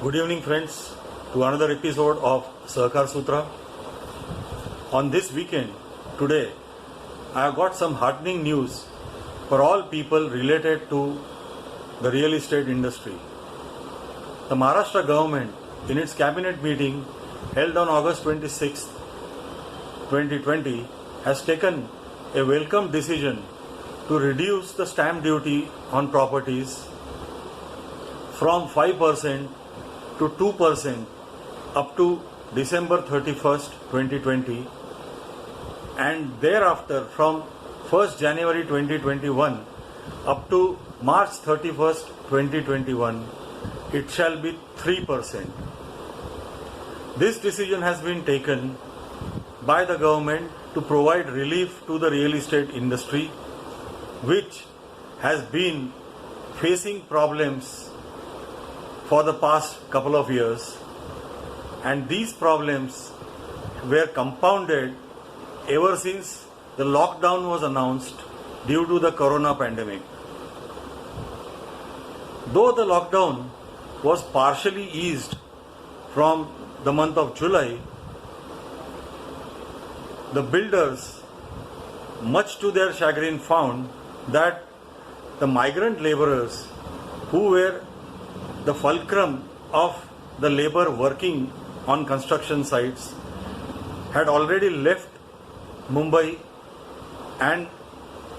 Good evening, friends, to another episode of Sahakar Sutra. On this weekend, today, I have got some heartening news for all people related to the real estate industry. The Maharashtra government, in its cabinet meeting held on August 26, 2020, has taken a welcome decision to reduce the stamp duty on properties from 5% to 2% up to December 31st, 2020, and thereafter from 1st January 2021 up to March 31st, 2021, it shall be 3%. This decision has been taken by the government to provide relief to the real estate industry, which has been facing problems for the past couple of years, and these problems were compounded ever since the lockdown was announced due to the corona pandemic. Though the lockdown was partially eased from the month of July, the builders, much to their chagrin, found that the migrant laborers who were the fulcrum of the labor working on construction sites had already left Mumbai and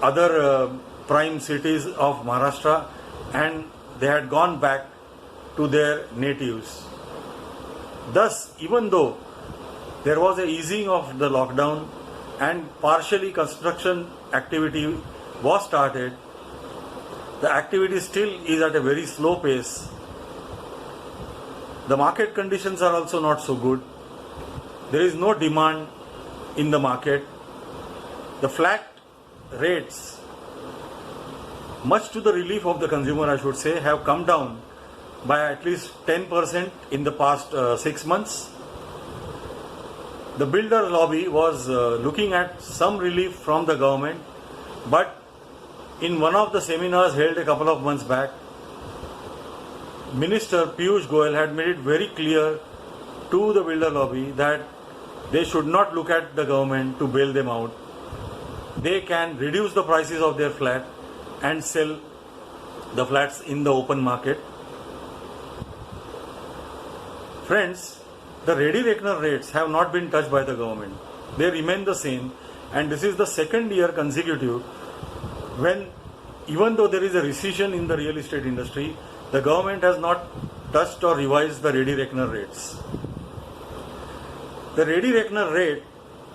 other prime cities of Maharashtra, and they had gone back to their natives. Thus, even though there was a easing of the lockdown and partially construction activity was started, the activity still is at a very slow pace. The market conditions are also not so good. There is no demand in the market. The flat rates, much to the relief of the consumer, I should say, have come down by at least 10% in the past 6 months. The builder lobby was looking at some relief from the government, but in one of the seminars held a couple of months back, Minister Piyush Goyal had made it very clear to the builder lobby that they should not look at the government to bail them out. They can reduce the prices of their flat and sell the flats in the open market. Friends, the ready reckoner rates have not been touched by the government. They remain the same, and this is the second year consecutive when, even though there is a recession in the real estate industry, the government has not touched or revised the ready reckoner rates. The ready reckoner rate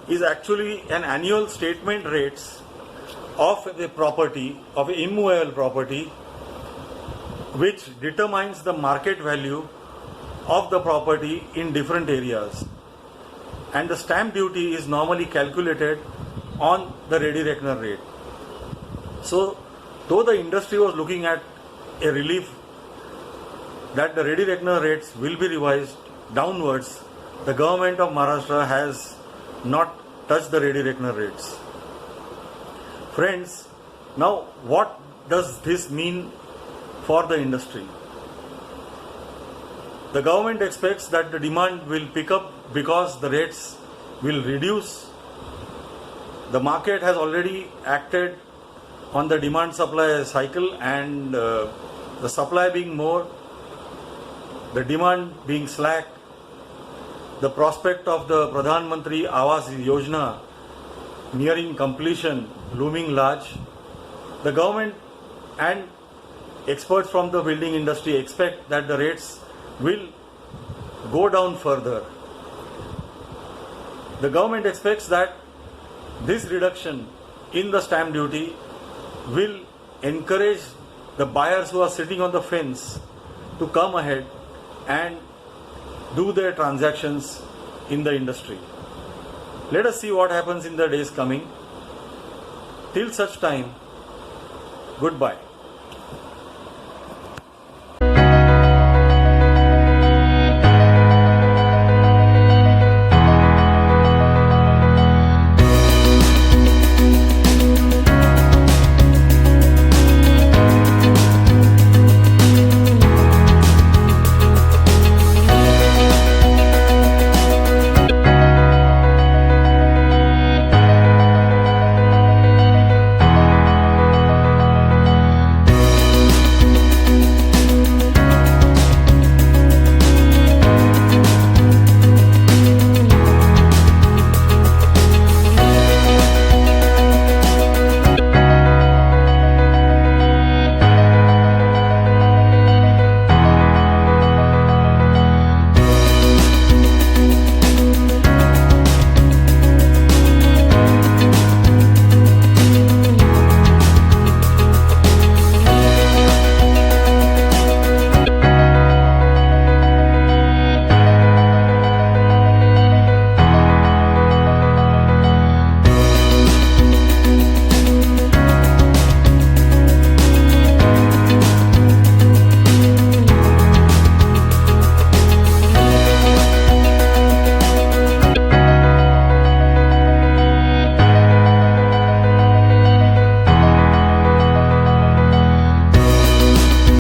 is actually an annual statement rates of a property, of an immovable property, which determines the market value of the property in different areas. And the stamp duty is normally calculated on the ready reckoner rate. So, though the industry was looking at a relief that the ready reckoner rates will be revised downwards, the government of Maharashtra has not touched the ready reckoner rates. Friends, now what does this mean for the industry? The government expects that the demand will pick up because the rates will reduce. The market has already acted on the demand supply cycle, and the supply being more, the demand being slack, the prospect of the Pradhan Mantri Awas Yojana nearing completion looming large, the government and experts from the building industry expect that the rates will go down further. The government expects that this reduction in the stamp duty will encourage the buyers who are sitting on the fence to come ahead and do their transactions in the industry. Let us see what happens in the days coming. Till such time, goodbye.